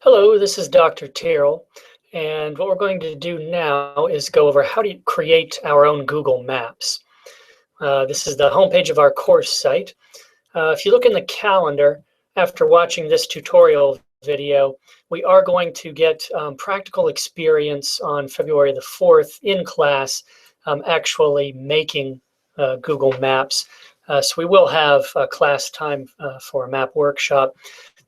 Hello, this is Dr. Tirrell, and what we're going to do now is go over how to create our own Google Maps. This is the homepage of our course site. If you look in the calendar, after watching this tutorial video, we are going to get practical experience on February the 4th in class, actually making Google Maps. So we will have class time for a map workshop.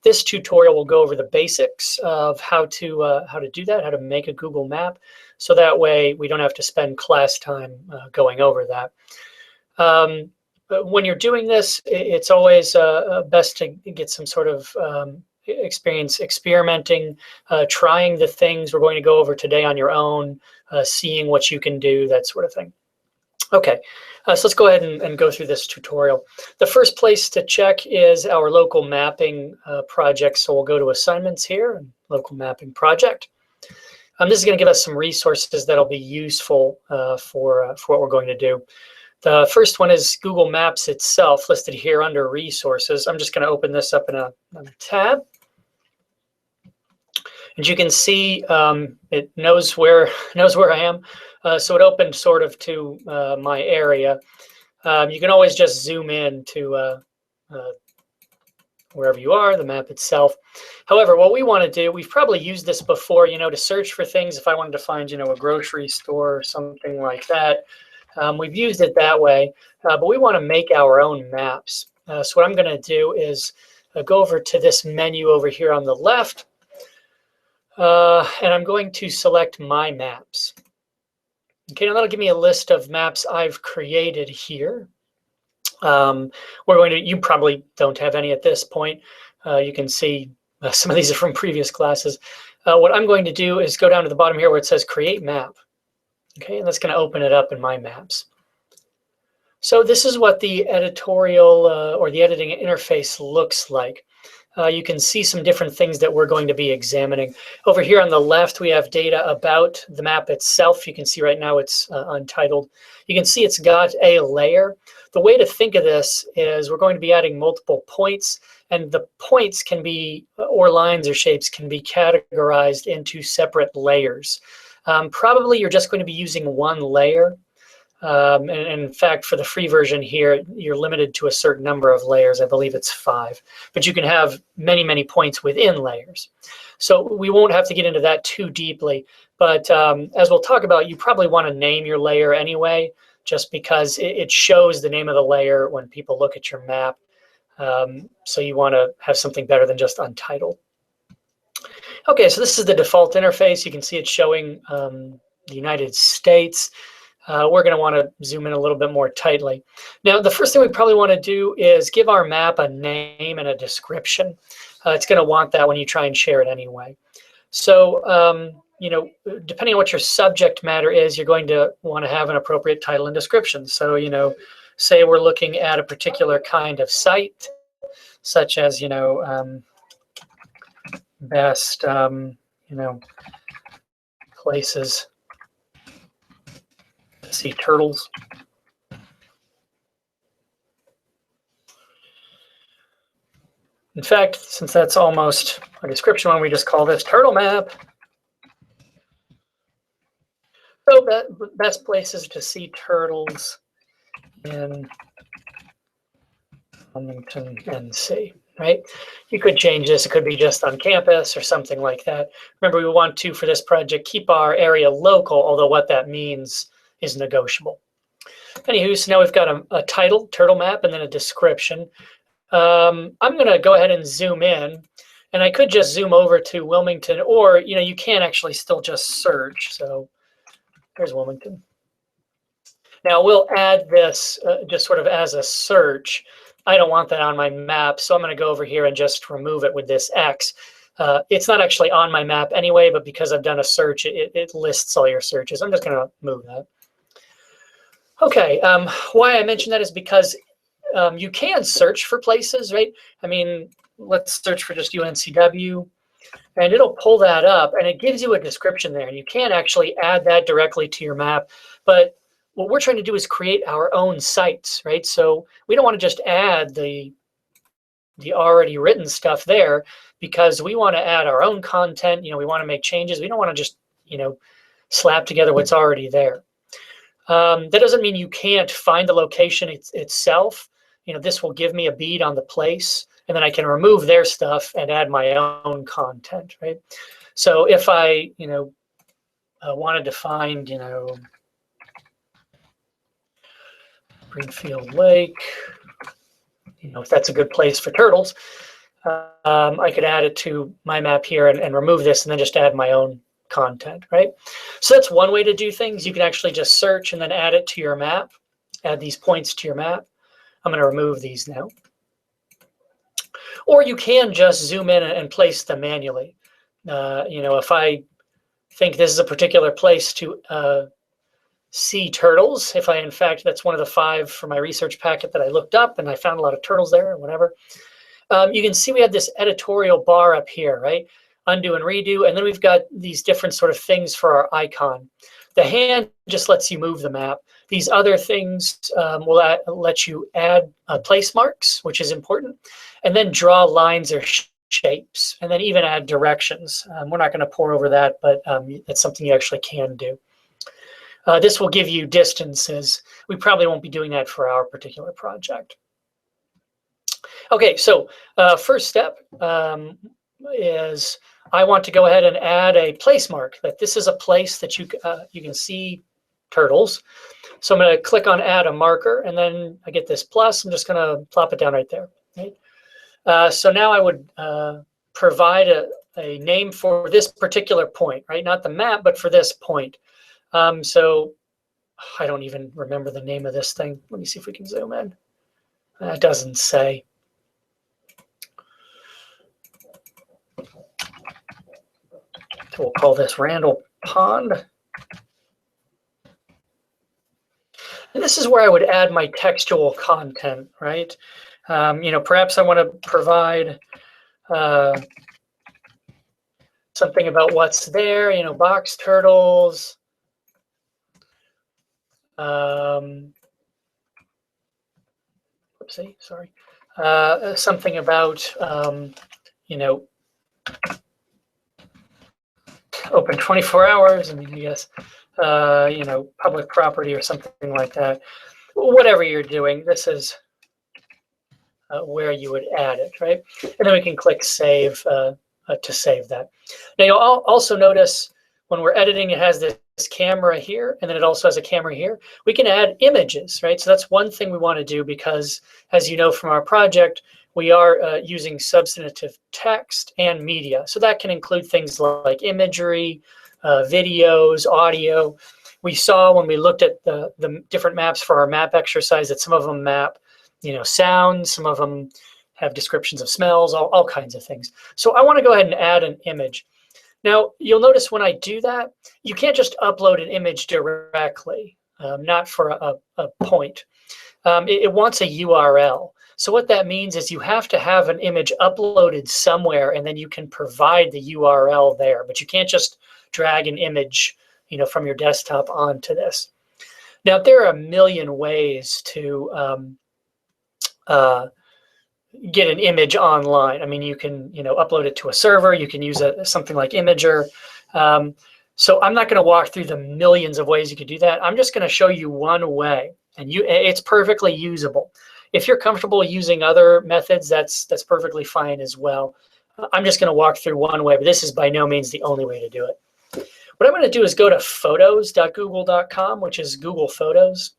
This tutorial will go over the basics of how to do that, how to make a Google map, so that way we don't have to spend class time going over that. But when you're doing this, it's always best to get some sort of experience experimenting, trying the things we're going to go over today on your own, seeing what you can do, that sort of thing. Okay, so let's go ahead and go through this tutorial. The first place to check is our local mapping project. So we'll go to assignments here, and local mapping project. This is going to give us some resources that'll be useful for what we're going to do. The first one is Google Maps itself, listed here under resources. I'm just going to open this up in a tab. And you can see it knows where I am. So it opened sort of to my area. You can always just zoom in to wherever you are, the map itself. However, what we want to do, we've probably used this before, to search for things. If I wanted to find, a grocery store or something like that, we've used it that way. But we want to make our own maps. So what I'm going to do is go over to this menu over here on the left. And I'm going to select My Maps. Okay, now that'll give me a list of maps I've created here. You probably don't have any at this point. You can see some of these are from previous classes. What I'm going to do is go down to the bottom here where it says Create Map. Okay, and that's going to open it up in My Maps. So this is what the editorial or the editing interface looks like. You can see some different things that we're going to be examining. Over here on the left, we have data about the map itself. You can see right now it's untitled. You can see it's got a layer. The way to think of this is we're going to be adding multiple points, and the points can be, or lines or shapes, can be categorized into separate layers. Probably you're just going to be using one layer. And in fact, for the free version here, you're limited to a certain number of layers. I believe it's 5, but you can have many, many points within layers. So we won't have to get into that too deeply, but as we'll talk about, you probably want to name your layer anyway, just because it shows the name of the layer when people look at your map. So you want to have something better than just untitled. Okay, so this is the default interface. You can see it's showing the United States. We're going to want to zoom in a little bit more tightly. Now, the first thing we probably want to do is give our map a name and a description. It's going to want that when you try and share it anyway. So, depending on what your subject matter is, you're going to want to have an appropriate title and description. So, say we're looking at a particular kind of site, such as, best, places to see turtles. In fact, since that's almost a description, why don't we just call this Turtle Map? So best places to see turtles in Wilmington, NC, right? You could change this. It could be just on campus or something like that. Remember, we want to, for this project, keep our area local, although what that means is negotiable. Anywho, so now we've got a title, Turtle Map, and then a description. I'm going to go ahead and zoom in, and I could just zoom over to Wilmington, or you can actually still just search. So there's Wilmington. Now we'll add this just sort of as a search. I don't want that on my map, so I'm going to go over here and just remove it with this X. It's not actually on my map anyway, but because I've done a search, it lists all your searches. I'm just going to move that. Okay, why I mention that is because you can search for places, right? I mean, let's search for just UNCW, and it'll pull that up, and it gives you a description there. And you can actually add that directly to your map, but what we're trying to do is create our own sites, right? So we don't want to just add the already written stuff there, because we want to add our own content. We want to make changes. We don't want to just, slap together what's already there. That doesn't mean you can't find the location itself. This will give me a bead on the place, and then I can remove their stuff and add my own content, right? So if I, wanted to find, Greenfield Lake, if that's a good place for turtles, I could add it to my map here and remove this and then just add my own content, right? So that's one way to do things. You can actually just search and then add it to your map, add these points to your map. I'm going to remove these now. Or you can just zoom in and place them manually. If I think this is a particular place to see turtles, if in fact, that's one of the 5 for my research packet that I looked up and I found a lot of turtles there or whatever, you can see we have this editorial bar up here, right? Undo and redo, and then we've got these different sort of things for our icon. The hand just lets you move the map. These other things will let you add place marks, which is important, and then draw lines or shapes, and then even add directions. We're not going to pour over that, but it's something you actually can do. This will give you distances. We probably won't be doing that for our particular project. Okay, so first step is I want to go ahead and add a place mark that this is a place that you can see turtles. So I'm going to click on add a marker, and then I get this plus. I'm just going to plop it down right there. Right? So now I would provide a name for this particular point, right? Not the map, but for this point. So I don't even remember the name of this thing. Let me see if we can zoom in. It doesn't say. So we'll call this Randall Pond. And this is where I would add my textual content, right? Perhaps I want to provide something about what's there, box turtles. Oopsie, sorry. Something about, open 24 hours. I mean, I guess, public property or something like that. Whatever you're doing, this is where you would add it, right? And then we can click save to save that. Now you'll also notice when we're editing, it has this camera here, and then it also has a camera here. We can add images, right? So that's one thing we want to do because, as you know from our project, we are using substantive text and media. So that can include things like imagery, videos, audio. We saw when we looked at the different maps for our map exercise that some of them map, sounds, some of them have descriptions of smells, all kinds of things. So I want to go ahead and add an image. Now, you'll notice when I do that, you can't just upload an image directly, not for a point. It wants a URL. So what that means is you have to have an image uploaded somewhere, and then you can provide the URL there. But you can't just drag an image, from your desktop onto this. Now, there are a million ways to get an image online. I mean, you can, upload it to a server. You can use something like Imager. So I'm not going to walk through the millions of ways you could do that. I'm just going to show you one way, and it's perfectly usable. If you're comfortable using other methods, that's perfectly fine as well. I'm just going to walk through one way, but this is by no means the only way to do it. What I'm going to do is go to photos.google.com, which is Google Photos.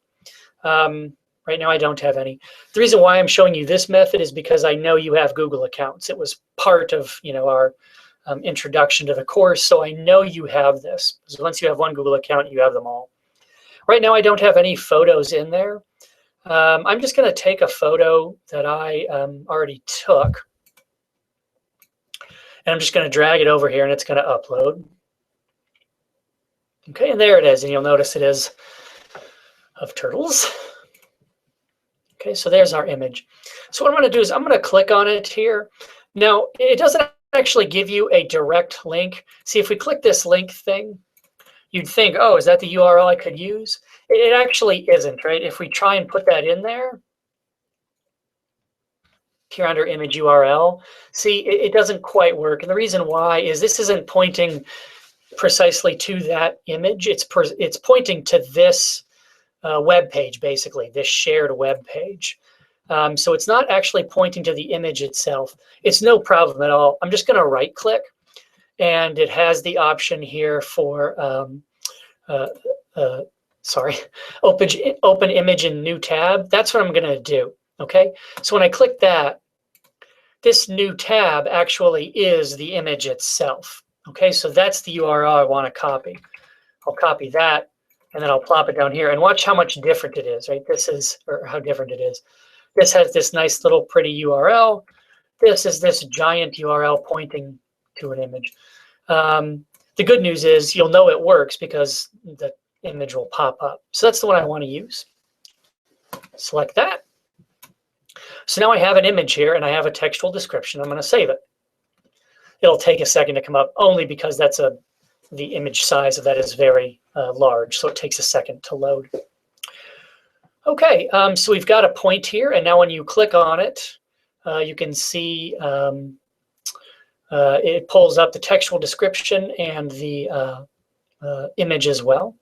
Right now, I don't have any. The reason why I'm showing you this method is because I know you have Google accounts. It was part of our introduction to the course, so I know you have this. So once you have one Google account, you have them all. Right now, I don't have any photos in there. I'm just going to take a photo that I already took, and I'm just going to drag it over here, and it's going to upload. Okay, and there it is, and you'll notice it is of turtles. Okay, so there's our image. So what I'm going to do is I'm going to click on it here. Now, it doesn't actually give you a direct link. See, if we click this link thing, you'd think, oh, is that the URL I could use? It actually isn't, right? If we try and put that in there, here under image URL, see, it doesn't quite work. And the reason why is this isn't pointing precisely to that image. It's pointing to this web page, basically, this shared web page. So it's not actually pointing to the image itself. It's no problem at all. I'm just going to right click, and it has the option here for open image in new tab. That's what I'm going to do. Okay, so when I click that, this new tab actually is the image itself. Okay, so that's the URL I want to copy. I'll copy that, and then I'll plop it down here. And watch how much different it is, right? This is, or how different it is. This has this nice little pretty URL. This is this giant URL pointing to an image. The good news is you'll know it works because the image will pop up. So that's the one I want to use. Select that. So now I have an image here and I have a textual description. I'm going to save it. It'll take a second to come up only because that's the image size of that is very large. So it takes a second to load. Okay, so we've got a point here, and now when you click on it, you can see it pulls up the textual description and the image as well.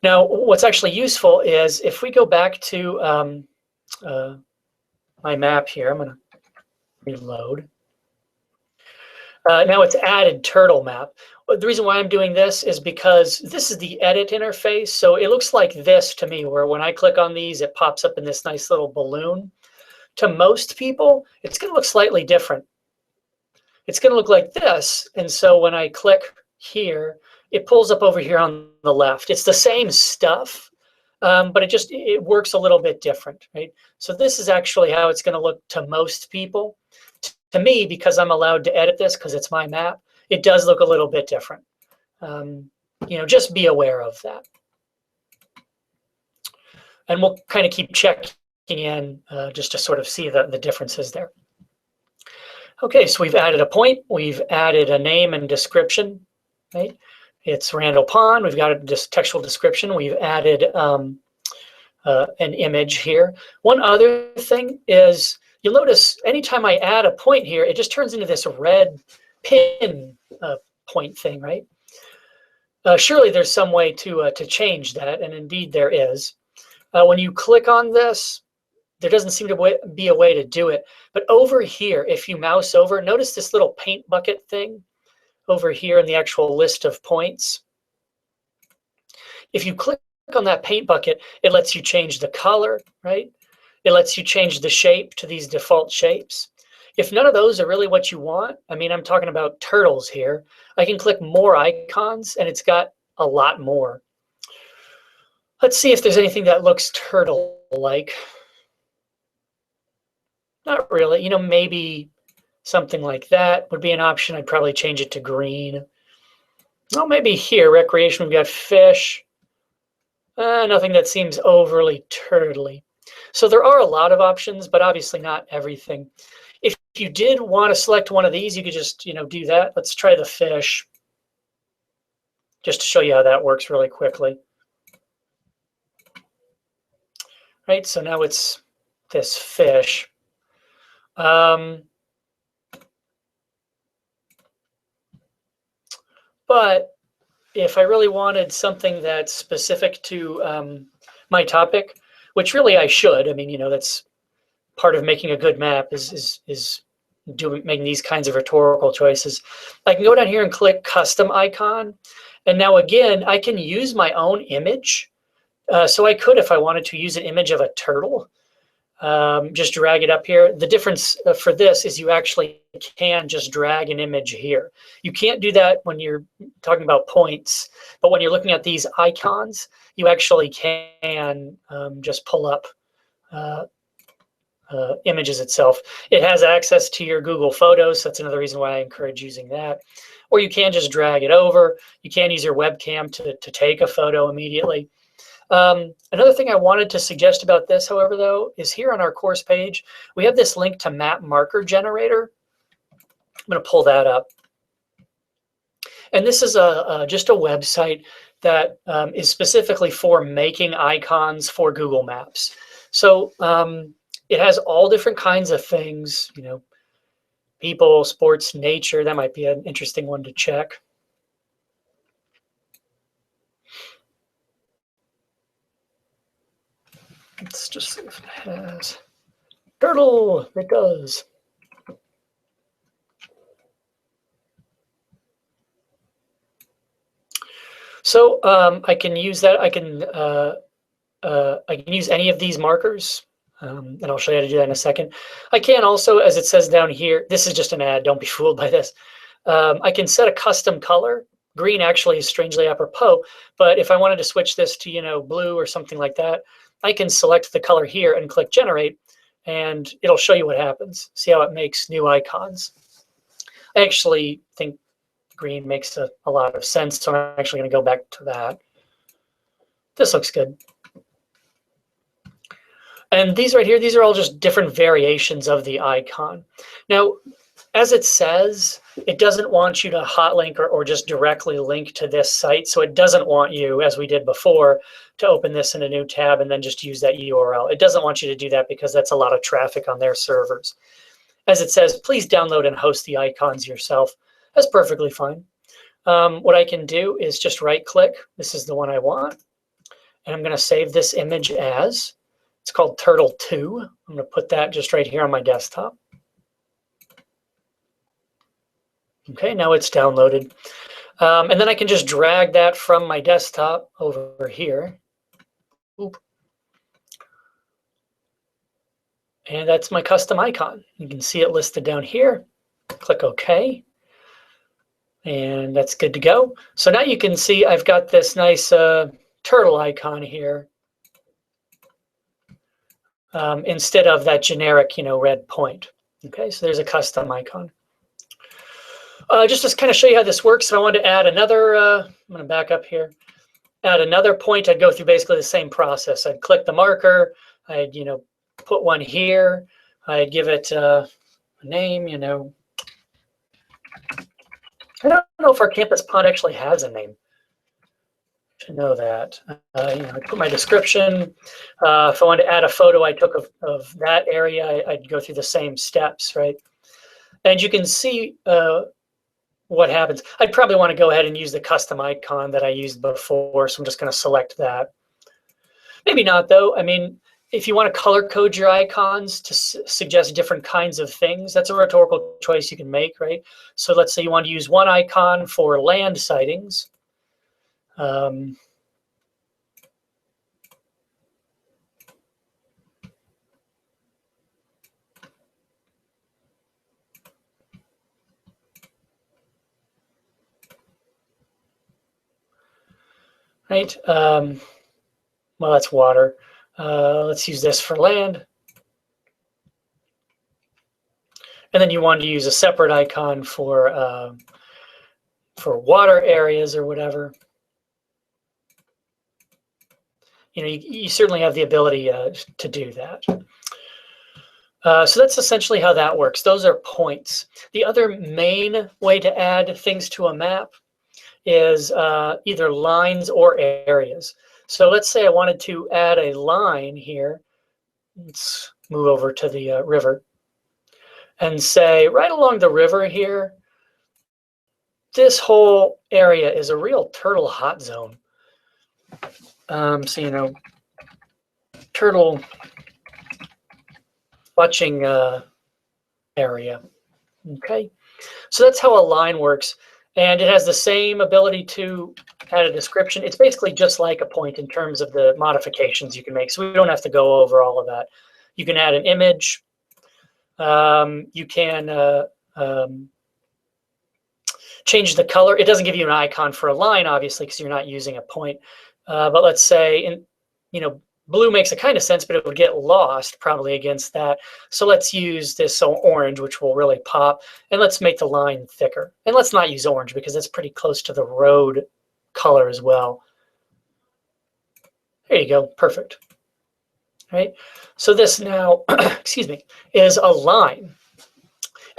Now, what's actually useful is if we go back to my map here, I'm going to reload. Now it's added turtle map. The reason why I'm doing this is because this is the edit interface. So it looks like this to me, where when I click on these, it pops up in this nice little balloon. To most people, it's going to look slightly different. It's going to look like this. And so when I click here, it pulls up over here on the left. It's the same stuff, but it works a little bit different, right? So this is actually how it's going to look to most people. To me, because I'm allowed to edit this because it's my map, it does look a little bit different. Just be aware of that. And we'll kind of keep checking in just to sort of see the differences there. Okay, so we've added a point. We've added a name and description, right? It's Randall Pond. We've got a textual description. We've added an image here. One other thing is, you'll notice anytime I add a point here, it just turns into this red pin point thing, right? Surely there's some way to change that, and indeed there is. When you click on this, there doesn't seem to be a way to do it. But over here, if you mouse over, notice this little paint bucket thing over here in the actual list of points. If you click on that paint bucket, it lets you change the color, right? It lets you change the shape to these default shapes. If none of those are really what you want, I mean, I'm talking about turtles here, I can click more icons and it's got a lot more. Let's see if there's anything that looks turtle-like. Not really. Maybe something like that would be an option. I'd probably change it to green. Oh, maybe here, recreation, we've got fish. Nothing that seems overly turtly. So there are a lot of options, but obviously not everything. If you did want to select one of these, you could just, do that. Let's try the fish, just to show you how that works really quickly. Right, so now it's this fish. But if I really wanted something that's specific to my topic, which really I should, I mean, that's part of making a good map is making these kinds of rhetorical choices. I can go down here and click custom icon. And now again, I can use my own image. So I could, if I wanted to, use an image of a turtle. Just drag it up here. The difference for this is you actually can just drag an image here. You can't do that when you're talking about points, but when you're looking at these icons, you actually can just pull up images itself. It has access to your Google Photos, so that's another reason why I encourage using that. Or you can just drag it over. You can use your webcam to take a photo immediately. Another thing I wanted to suggest about this, however, though, is here on our course page, we have this link to Map Marker Generator. I'm going to pull that up. And this is just a website that is specifically for making icons for Google Maps. So it has all different kinds of things, you know, people, sports, nature. That might be an interesting one to check. Let's just see if it has turtle. It does. So I can use that. I can use any of these markers, and I'll show you how to do that in a second. I can also, as it says down here, this is just an ad. Don't be fooled by this. I can set a custom color. Green actually is strangely apropos, but if I wanted to switch this to, you know, blue or something like that, I can select the color here and click generate, and it'll show you what happens. See how it makes new icons. I actually think green makes a lot of sense, so I'm actually going to go back to that. This looks good. And these right here, these are all just different variations of the icon. Now, as it says, it doesn't want you to hotlink or just directly link to this site. So it doesn't want you, as we did before, to open this in a new tab and then just use that URL. It doesn't want you to do that because that's a lot of traffic on their servers. As it says, please download and host the icons yourself. That's perfectly fine. What I can do is just right click. This is the one I want. And I'm going to save this image as, it's called Turtle 2. I'm going to put that just right here on my desktop. Okay, now it's downloaded. And then I can just drag that from my desktop over here. Oop. And that's my custom icon. You can see it listed down here. Click OK. And that's good to go. So now you can see I've got this nice turtle icon here instead of that generic, you know, red point. Okay, so there's a custom icon. Just to kind of show you how this works, if I wanted to add another, I'm going to back up here, add another point, I'd go through basically the same process. I'd click the marker, I'd, you know, put one here, I'd give it a name, you know. I don't know if our campus pod actually has a name. I should know that. You know, I'd put my description. If I wanted to add a photo I took of that area, I'd go through the same steps, right? And you can see what happens. I'd probably want to go ahead and use the custom icon that I used before, so I'm just going to select that. Maybe not, though. I mean, if you want to color code your icons to suggest different kinds of things, that's a rhetorical choice you can make, right? So let's say you want to use one icon for land sightings. Right? Well, that's water. Let's use this for land. And then you want to use a separate icon for water areas or whatever. You know, you certainly have the ability to do that. So that's essentially how that works. Those are points. The other main way to add things to a map is either lines or areas. So let's say I wanted to add a line here. Let's move over to the river and say right along the river here, this whole area is a real turtle hot zone. So, you know, turtle watching area. Okay, so that's how a line works. And it has the same ability to add a description. It's basically just like a point in terms of the modifications you can make. So we don't have to go over all of that. You can add an image. You can change the color. It doesn't give you an icon for a line, obviously, because you're not using a point. But let's say, you know, blue makes a kind of sense, but it would get lost probably against that. So let's use this orange, which will really pop. And let's make the line thicker. And let's not use orange because that's pretty close to the road color as well. There you go. Perfect. Right? So this now, excuse me, is a line.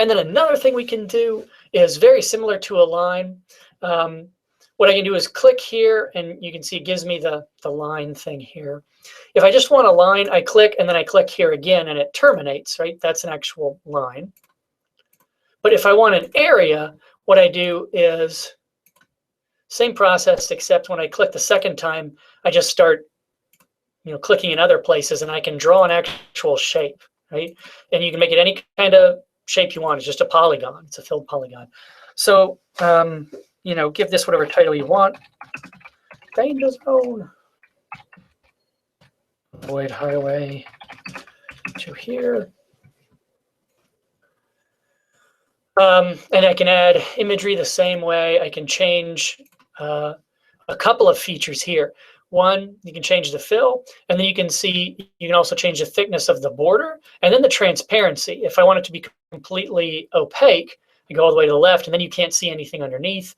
And then another thing we can do is very similar to a line. what I can do is click here, and you can see it gives me the line thing here. If I just want a line, I click, and then I click here again, and it terminates, right? That's an actual line. But if I want an area, what I do is same process, except when I click the second time, I just start, clicking in other places, and I can draw an actual shape, right? And you can make it any kind of shape you want. It's just a polygon. It's a filled polygon. So, give this whatever title you want. Danger zone. Avoid highway to here. And I can add imagery the same way. I can change a couple of features here. One, you can change the fill, and then you can also change the thickness of the border, and then the transparency. If I want it to be completely opaque, I go all the way to the left, and then you can't see anything underneath.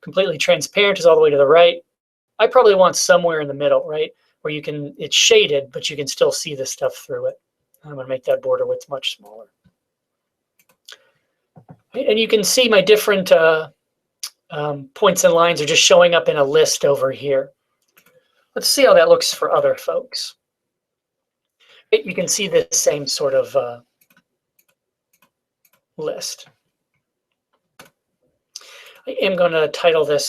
Completely transparent is all the way to the right. I probably want somewhere in the middle, right, where it's shaded, but you can still see the stuff through it. I'm going to make that border width much smaller. And you can see my different points and lines are just showing up in a list over here. Let's see how that looks for other folks. You can see the same sort of list. I am going to title this,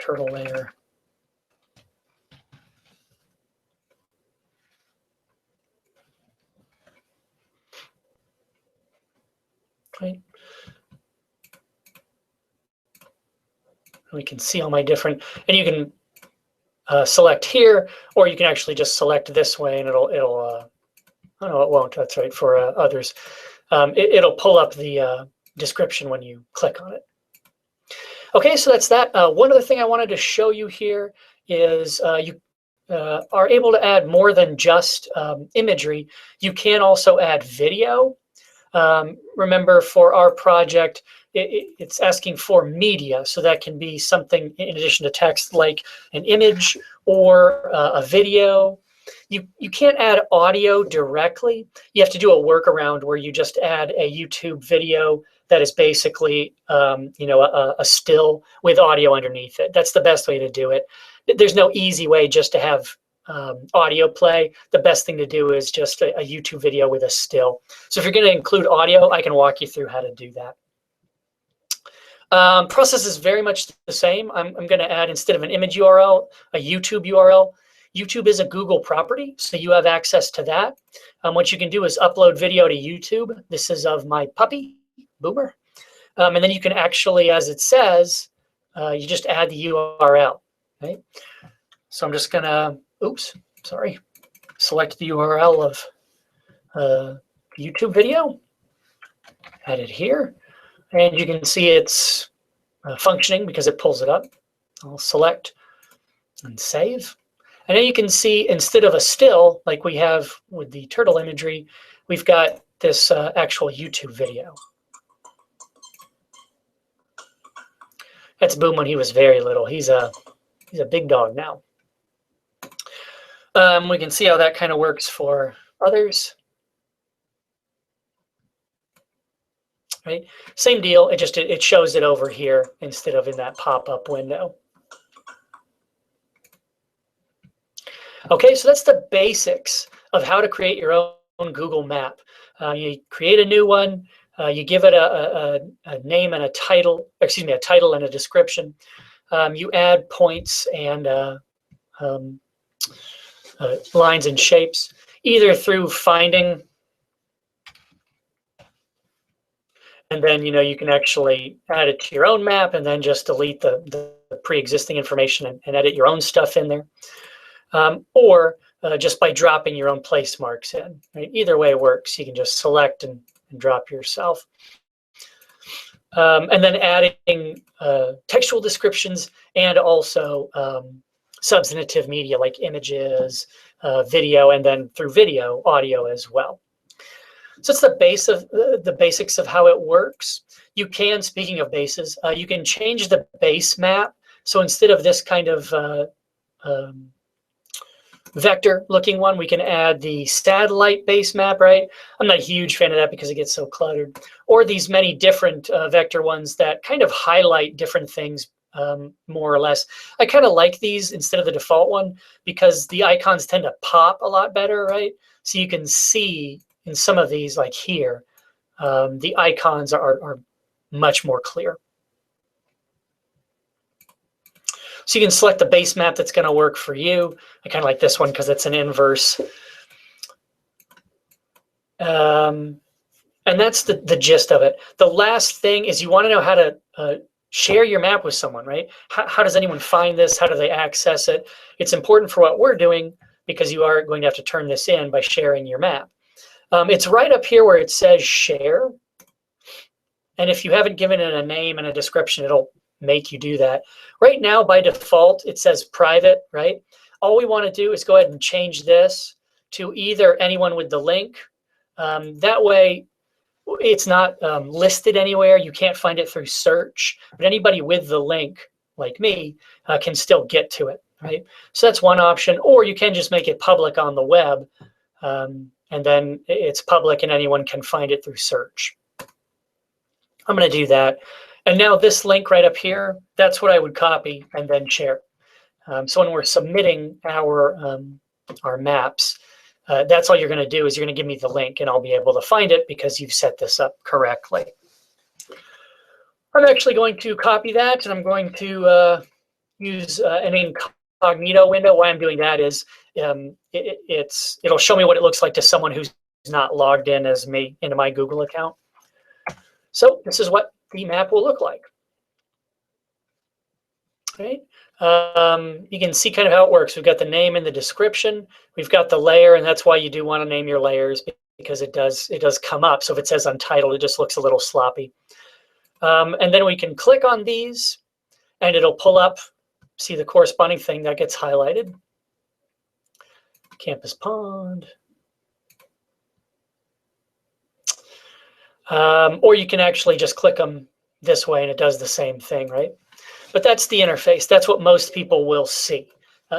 turtle layer. Right. We can see all my different, and you can select here, or you can actually just select this way, and it'll oh no, it won't. That's right, for others. It'll pull up the description when you click on it. Okay, so that's that. One other thing I wanted to show you here is you are able to add more than just imagery. You can also add video. Remember, for our project, it's asking for media, so that can be something in addition to text, like an image or a video. You can't add audio directly. You have to do a workaround where you just add a YouTube video that is basically a still with audio underneath it. That's the best way to do it. There's no easy way just to have audio play. The best thing to do is just a YouTube video with a still. So if you're going to include audio, I can walk you through how to do that. Process is very much the same. I'm going to add, instead of an image URL, a YouTube URL. YouTube is a Google property, so you have access to that. What you can do is upload video to YouTube. This is of my puppy, Boomer. And then you can actually, as it says, you just add the URL. Right? So I'm just going to, select the URL of YouTube video, add it here, and you can see it's functioning because it pulls it up. I'll select and save. And then you can see, instead of a still like we have with the turtle imagery, we've got this actual YouTube video. That's Boom when he was very little. He's a big dog now. We can see how that kind of works for others. Right? Same deal. It shows it over here instead of in that pop-up window. Okay, so that's the basics of how to create your own Google map. You create a new one. You give it a name and a title. Excuse me, a title and a description. You add points and lines and shapes, either through finding, and then you can actually add it to your own map, and then just delete the pre-existing information and edit your own stuff in there, or just by dropping your own place marks in. Right? Either way works. You can just select and drop yourself, and then adding textual descriptions and also substantive media like images, video, and then through video, audio as well. So it's the basics of how it works. You can, speaking of bases, you can change the base map. So instead of this kind of vector looking one, we can add the satellite base map, right? I'm not a huge fan of that because it gets so cluttered. Or these many different vector ones that kind of highlight different things more or less. I kind of like these instead of the default one because the icons tend to pop a lot better, right? So you can see in some of these, like here, the icons are much more clear. So you can select the base map that's going to work for you. I kind of like this one because it's an inverse. And that's the gist of it. The last thing is you want to know how to share your map with someone, right? How does anyone find this? How do they access it? It's important for what we're doing because you are going to have to turn this in by sharing your map. It's right up here where it says share. And if you haven't given it a name and a description, it'll make you do that. Right now, by default, it says private, right? All we want to do is go ahead and change this to either anyone with the link. That way, it's not listed anywhere. You can't find it through search, but anybody with the link, like me, can still get to it, right? So that's one option, or you can just make it public on the web, and then it's public and anyone can find it through search. I'm going to do that. And now this link right up here, that's what I would copy and then share. So when we're submitting our maps, that's all you're going to do is you're going to give me the link and I'll be able to find it because you've set this up correctly. I'm actually going to copy that and I'm going to use an incognito window. Why I'm doing that is it'll show me what it looks like to someone who's not logged in as me into my Google account. So this is what the map will look like. Right? You can see kind of how it works. We've got the name and the description. We've got the layer, and that's why you do want to name your layers because it does come up. So if it says untitled, it just looks a little sloppy. And then we can click on these, and it'll pull up, see the corresponding thing that gets highlighted. Campus Pond. Or you can actually just click them this way and it does the same thing, right? But that's the interface. That's what most people will see.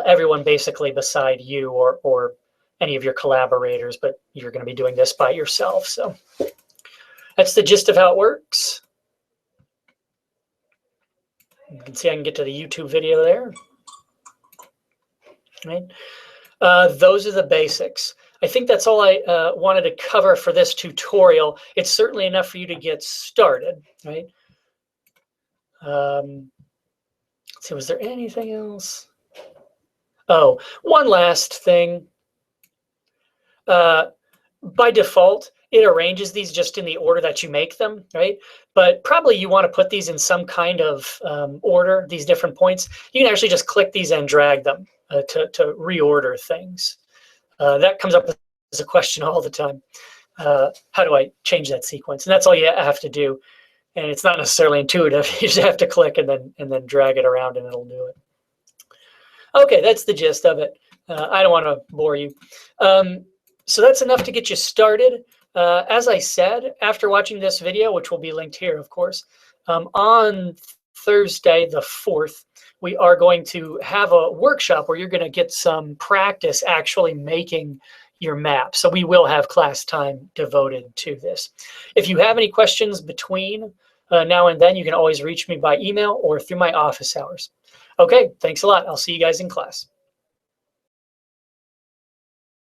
Everyone basically beside you or any of your collaborators, but you're going to be doing this by yourself. So that's the gist of how it works. You can see I can get to the YouTube video there. Right? Those are the basics. I think that's all I wanted to cover for this tutorial. It's certainly enough for you to get started, right? Let's see, was there anything else? Oh, one last thing. By default, it arranges these just in the order that you make them, right? But probably you want to put these in some kind of order, these different points. You can actually just click these and drag them to reorder things. That comes up as a question all the time. How do I change that sequence? And that's all you have to do. And it's not necessarily intuitive. You just have to click and then drag it around and it'll do it. Okay, that's the gist of it. I don't want to bore you. So that's enough to get you started. As I said, after watching this video, which will be linked here, of course, on Thursday, the 4th, we are going to have a workshop where you're going to get some practice actually making your map. So we will have class time devoted to this. If you have any questions between now and then, you can always reach me by email or through my office hours. Okay, thanks a lot. I'll see you guys in class.